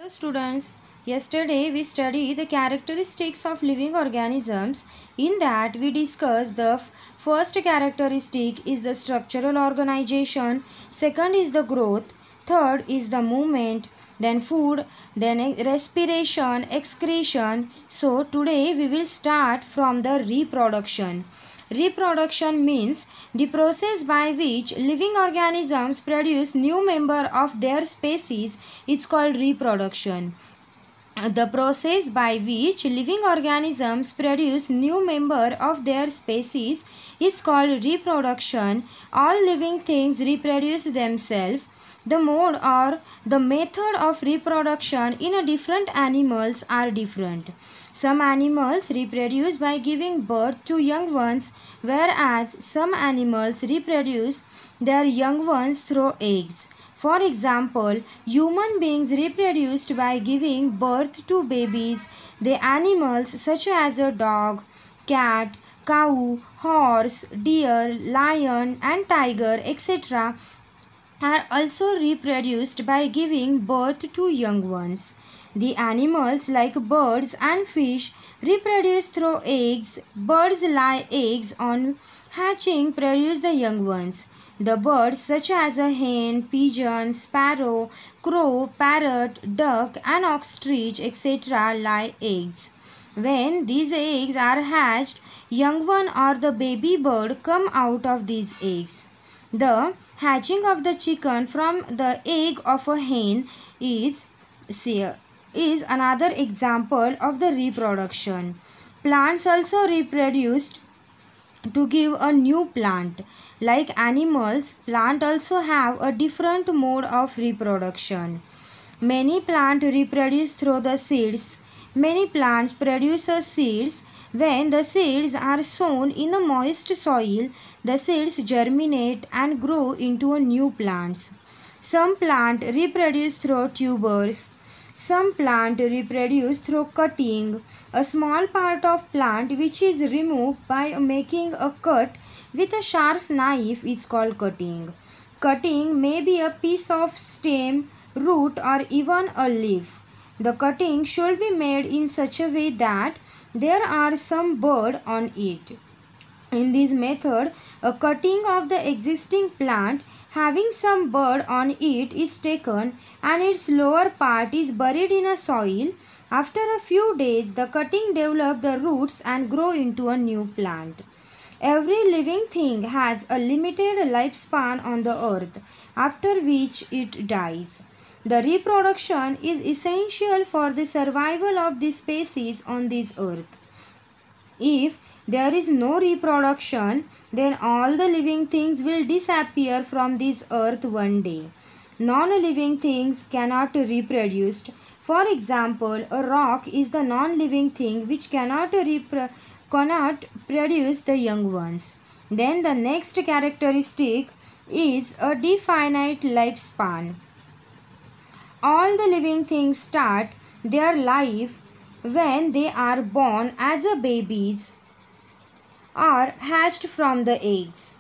Hello students, yesterday we studied the characteristics of living organisms. In that we discussed the first characteristic is the structural organization, second is the growth, third is the movement, then food, then respiration, excretion. So today we will start from the reproduction. Reproduction means the process by which living organisms produce new member of their species. It's called reproduction. The process by which living organisms produce new member of their species is called reproduction. All living things reproduce themselves. The mode or the method of reproduction in a different animals are different. Some animals reproduce by giving birth to young ones, whereas some animals reproduce their young ones through eggs. For example, human beings reproduced by giving birth to babies. The animals such as a dog, cat, cow, horse, deer, lion and tiger, etc. are also reproduced by giving birth to young ones. The animals like birds and fish reproduce through eggs. Birds lay eggs on hatching produce the young ones. The birds such as a hen, pigeon, sparrow, crow, parrot, duck and ostrich etc. lay eggs. When these eggs are hatched, young one or the baby bird come out of these eggs. The hatching of the chicken from the egg of a hen is another example of the reproduction. Plants also reproduced to give a new plant. Like animals, plants also have a different mode of reproduction. Many plants reproduce through the seeds. Many plants produce seeds. When the seeds are sown in a moist soil, the seeds germinate and grow into a new plants. Some plants reproduce through tubers. Some plant reproduce through cutting. A small part of plant which is removed by making a cut with a sharp knife is called cutting. Cutting may be a piece of stem, root or even a leaf. The cutting should be made in such a way that there are some bud on it. In this method, a cutting of the existing plant having some bud on it is taken and its lower part is buried in a soil. After a few days, the cutting develops the roots and grow into a new plant. Every living thing has a limited lifespan on the earth, after which it dies. The reproduction is essential for the survival of the species on this earth. If there is no reproduction, then all the living things will disappear from this earth one day. Non-living things cannot reproduce. For example, a rock is the non-living thing which cannot produce the young ones. Then the next characteristic is a definite lifespan. All the living things start their life when they are born as a babies or hatched from the eggs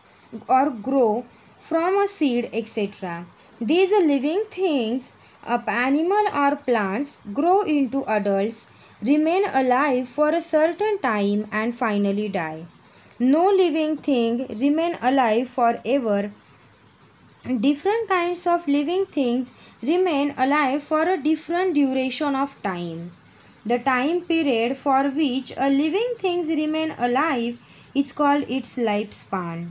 or grow from a seed etc. These living things of animal or plants grow into adults, remain alive for a certain time and finally die. No living thing remain alive forever. Different kinds of living things remain alive for a different duration of time. The time period for which a living things remain alive is called its lifespan.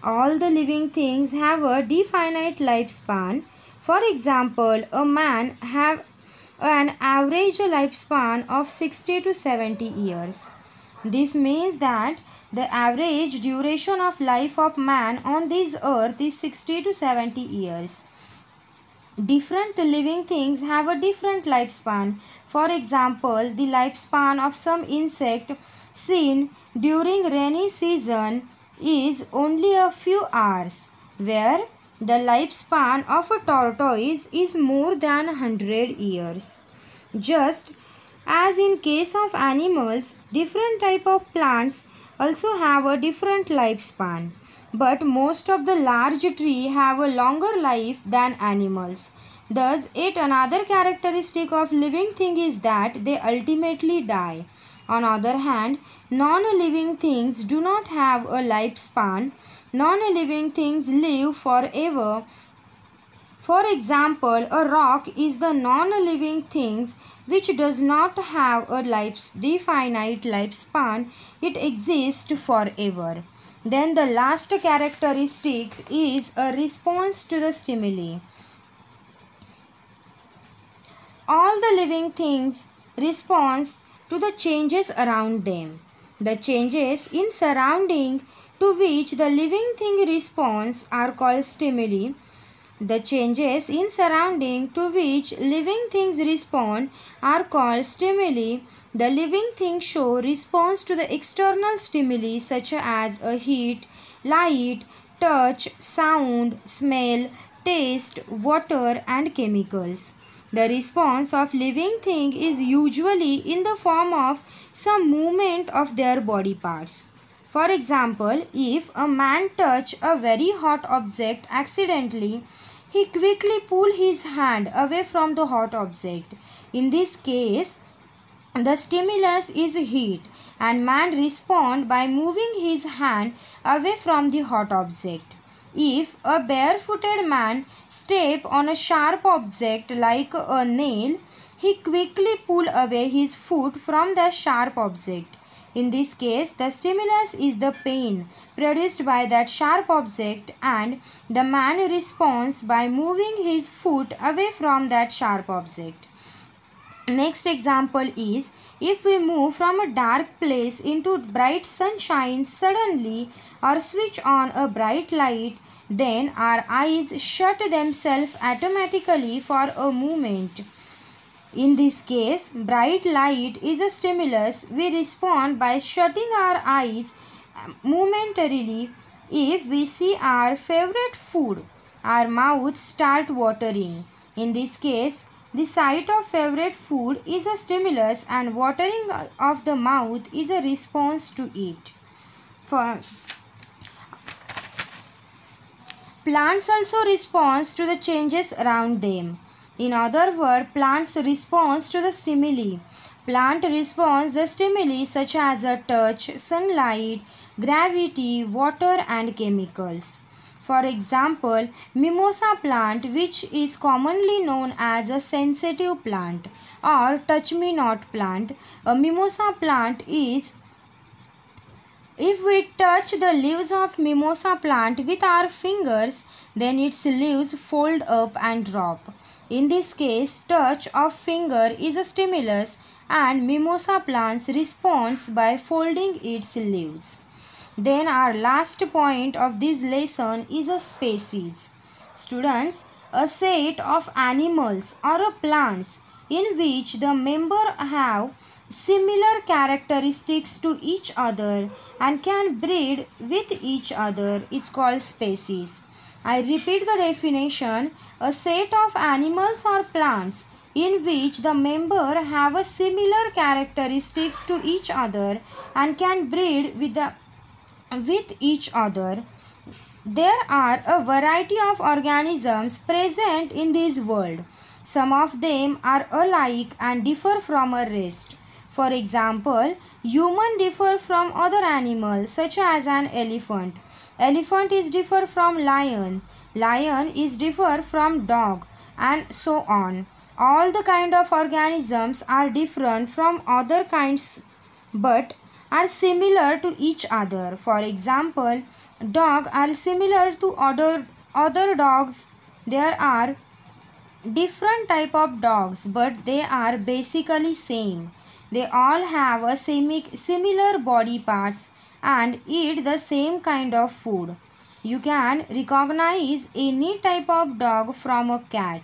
All the living things have a definite lifespan. For example, a man have an average lifespan of 60 to 70 years. This means that the average duration of life of man on this earth is 60 to 70 years. Different living things have a different lifespan. For example, the lifespan of some insect seen during rainy season is only a few hours, where the lifespan of a tortoise is more than 100 years. Just as in case of animals, different type of plants also have a different lifespan. But most of the large trees have a longer life than animals. Thus, yet another characteristic of living thing is that they ultimately die. On the other hand, non-living things do not have a lifespan. Non-living things live forever. For example, a rock is the non-living thing which does not have a definite lifespan. It exists forever. Then the last characteristic is a response to the stimuli. All the living things respond to the changes around them. The changes in surrounding to which the living thing responds are called stimuli. The changes in surrounding to which living things respond are called stimuli. The living things show response to the external stimuli such as a heat, light, touch, sound, smell, taste, water, and chemicals. The response of living thing is usually in the form of some movement of their body parts. For example, if a man touch a very hot object accidentally, he quickly pull his hand away from the hot object. In this case, the stimulus is heat and man respond by moving his hand away from the hot object. If a barefooted man step on a sharp object like a nail, he quickly pull away his foot from the sharp object. In this case, the stimulus is the pain produced by that sharp object and the man responds by moving his foot away from that sharp object. Next example is, if we move from a dark place into bright sunshine suddenly or switch on a bright light, then our eyes shut themselves automatically for a moment. In this case, bright light is a stimulus. We respond by shutting our eyes momentarily. If we see our favorite food, our mouth starts watering. In this case, the sight of favorite food is a stimulus and watering of the mouth is a response to it. Plants also respond to the changes around them. In other words, plants respond to the stimuli. Plant responds the stimuli such as a touch, sunlight, gravity, water and chemicals. For example, mimosa plant, which is commonly known as a sensitive plant or touch me not plant. A mimosa plant is, if we touch the leaves of mimosa plant with our fingers, then its leaves fold up and drop. In this case, touch of finger is a stimulus and mimosa plant responds by folding its leaves. Then our last point of this lesson is a species. Students, a set of animals or a plants in which the members have similar characteristics to each other and can breed with each other is called species. I repeat the definition. A set of animals or plants in which the members have a similar characteristics to each other and can breed with each other. There are a variety of organisms present in this world. Some of them are alike and differ from the rest. For example, humans differ from other animals such as an elephant. Elephant is differ from lion. Lion is differ from dog and so on. All the kind of organisms are different from other kinds but are similar to each other. For example, dogs are similar to other dogs. There are different type of dogs but they are basically same. They all have a similar body parts and eat the same kind of food. You can recognize any type of dog from a cat.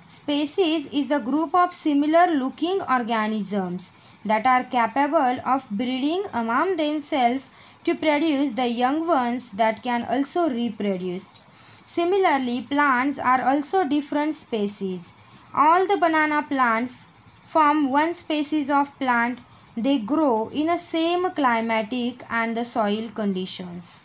Species is the group of similar looking organisms that are capable of breeding among themselves to produce the young ones that can also reproduce. Similarly, plants are also different species. All the banana plants form one species of plant. They grow in the same climatic and the soil conditions.